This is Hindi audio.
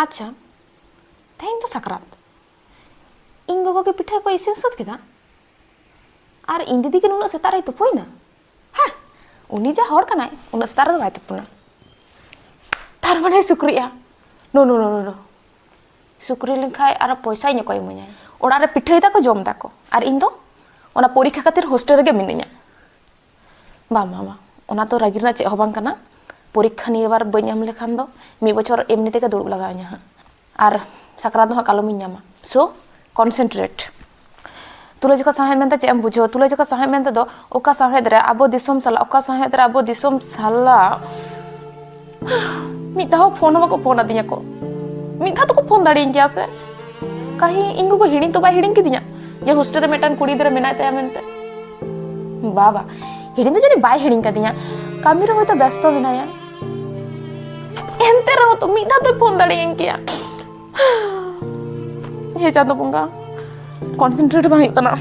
अच्छा तेहन तो साकरात इन गोगो के पिठा को इसिन सद केदा और इन दीदी के नुना सेतारे तुपोइना हाँ उनी जा हर कनाय उना सेतारे बाय तुपुना तार माने सुक्रिया no no no no Sukri लेखाय और पैसा इन को इमाया ओड़ा रे पिठा दा को जम दा को और इन दो ओना परीक्षा खातिर हॉस्टल रे मिनिया बा मामा ओना तो रागी ना चे हो बांग कना परीक्षा निये बार बई नाम लेखान दो मी बछर एमनी तेके दुड़ब लगावኛ हां और साकरात दो कालमिन नामा सो कॉन्सेंट्रेट तुले जका साहेद मेनते चे एम बुझो तुले जका साहेद मेनते दो ओका साहेद रे आबो दिसोम साला ओका साहेद रे आबो दिसोम साला मी दाव फोन बको फोन आदिया को मी धा तो को फोन दाड़ी इंगिया से कहीं इंगु को हिडिंग तो बा हिडिंग किदिया जे हॉस्टल रे मेटान कुड़ी दरे मेनाय तया मेनते बाबा हिडिंग तो जनी बाय हिडिंग कदिया कामी रे होतो व्यस्त बिनाया एनते रहो तो मी धा तो फोन दाड़ी इंगिया हे चांदो बुंगा कॉन्सेंट्रेट भाई करना